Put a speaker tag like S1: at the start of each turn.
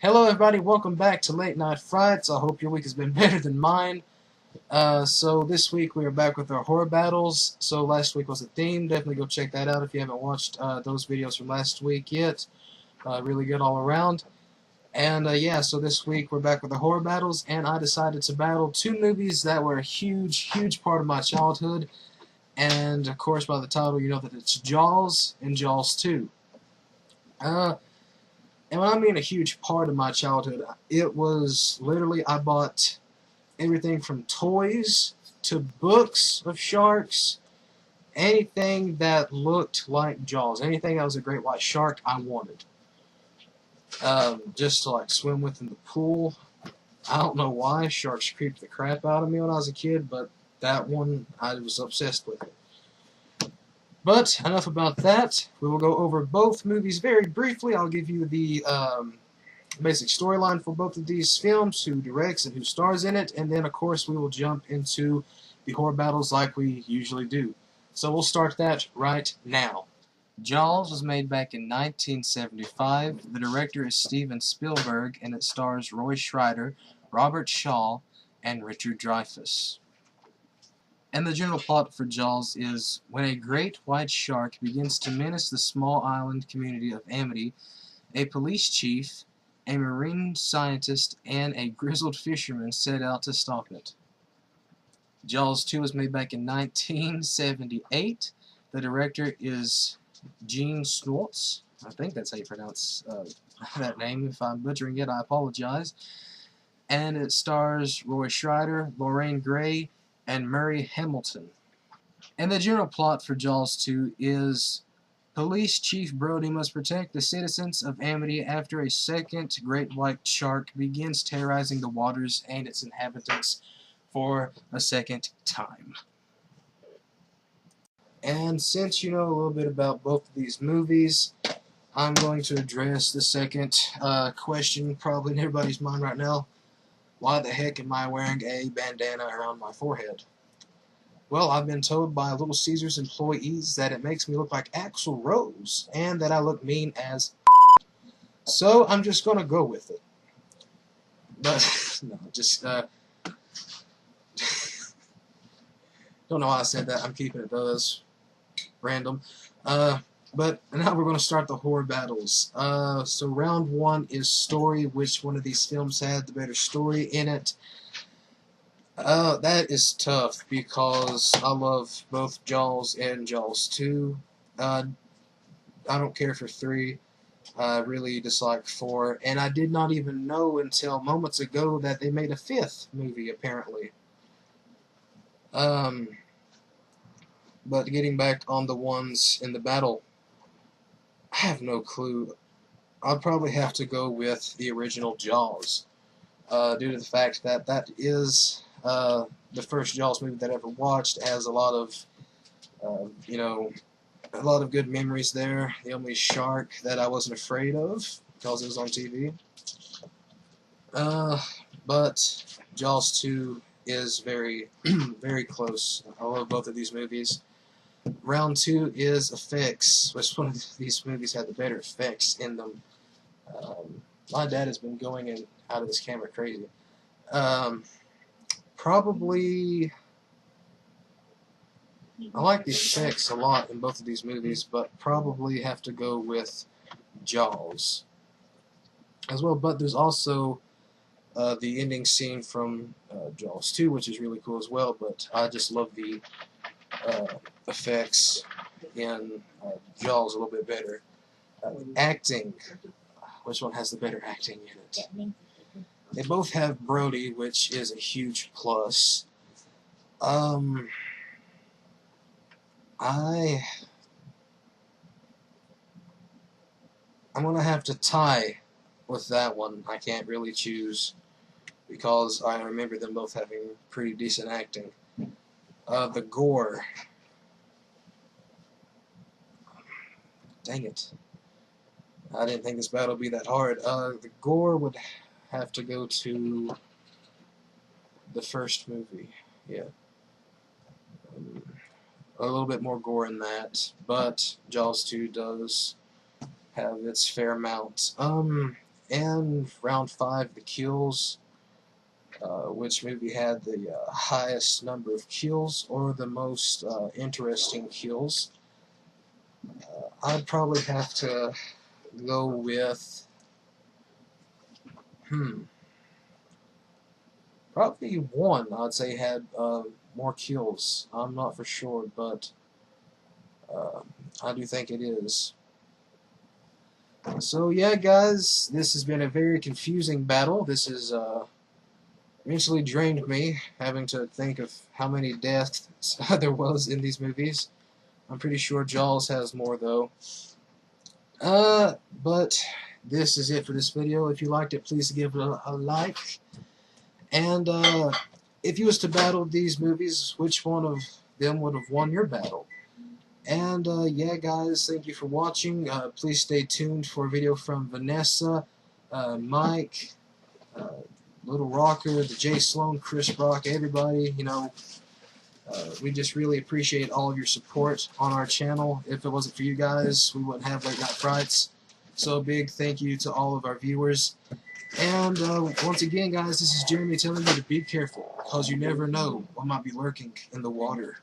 S1: Hello everybody, welcome back to Late Night Frights. I hope your week has been better than mine. So this week we are back with our horror battles. So last week was a theme. Definitely go check that out if you haven't watched those videos from last week yet. Really good all around. And yeah, so this week we're back with the horror battles, and I decided to battle two movies that were a huge part of my childhood. And of course, by the title, you know that it's Jaws and Jaws 2. And when I mean a huge part of my childhood, it was literally I bought everything from toys to books of sharks, anything that looked like Jaws, anything that was a great white shark, I wanted. Just to like swim with in the pool. I don't know why sharks creeped the crap out of me when I was a kid, but that one I was obsessed with it. But enough about that. We will go over both movies very briefly. I'll give you the basic storyline for both of these films, who directs and who stars in it, and then of course we will jump into the horror battles like we usually do. So we'll start that right now. Jaws was made back in 1975. The director is Steven Spielberg, and it stars Roy Scheider, Robert Shaw, and Richard Dreyfuss. And the general plot for Jaws is, when a great white shark begins to menace the small island community of Amity, a police chief, a marine scientist, and a grizzled fisherman set out to stop it. Jaws 2 was made back in 1978. The director is Gene Schwartz. I think that's how you pronounce that name. If I'm butchering it, I apologize. And it stars Roy Scheider, Lorraine Gray, and Murray Hamilton. And the general plot for Jaws 2 is Police Chief Brody must protect the citizens of Amity after a second great white shark begins terrorizing the waters and its inhabitants for a second time. And since you know a little bit about both of these movies, I'm going to address the second question probably in everybody's mind right now. Why the heck am I wearing a bandana around my forehead? Well, I've been told by Little Caesars employees that it makes me look like Axl Rose, and that I look mean as so I'm just gonna go with it. But, no, just, don't know why I said that. I'm keeping it those random. But now we're going to start the horror battles. So round one is story. Which one of these films had the better story in it? That is tough because I love both Jaws and Jaws 2. I don't care for 3. I really dislike 4. And I did not even know until moments ago that they made a 5th movie, apparently. But getting back on the ones in the battle, I have no clue. I'd probably have to go with the original Jaws, due to the fact that that is the first Jaws movie that I ever watched. It has a lot of, you know, a lot of good memories there. The only shark that I wasn't afraid of because it was on TV. But Jaws 2 is very, very close. I love both of these movies. Round 2 is effects. Which one of these movies had the better effects in them? My dad has been going in out of this camera crazy. Probably, I like the effects a lot in both of these movies, but probably have to go with Jaws as well. But there's also the ending scene from Jaws 2, which is really cool as well. But I just love the effects in Jaws a little bit better. Acting. Which one has the better acting in it? They both have Brody, which is a huge plus. I'm gonna have to tie with that one. I can't really choose because I remember them both having pretty decent acting. The gore. Dang it. I didn't think this battle would be that hard. The gore would have to go to the first movie. Yeah. A little bit more gore in that, but Jaws 2 does have its fair amount. and round 5, the kills. Which movie had the highest number of kills or the most interesting kills. I'd probably have to go with probably 1. I'd say had more kills. I'm not for sure, but I do think it is. So yeah, guys, this has been a very confusing battle. This is eventually drained me, having to think of how many deaths there was in these movies. I'm pretty sure Jaws has more, though. But this is it for this video. If you liked it, please give it a like. And if you was to battle these movies, which one of them would have won your battle? And yeah, guys, thank you for watching. Please stay tuned for a video from Vanessa, Mike, Little Rocker, the Jay Sloan, Chris Brock, everybody. You know, we just really appreciate all of your support on our channel. If it wasn't for you guys, we wouldn't have Late Night Frights. So a big thank you to all of our viewers. And once again, guys, this is Jeremy telling you to be careful, because you never know what might be lurking in the water.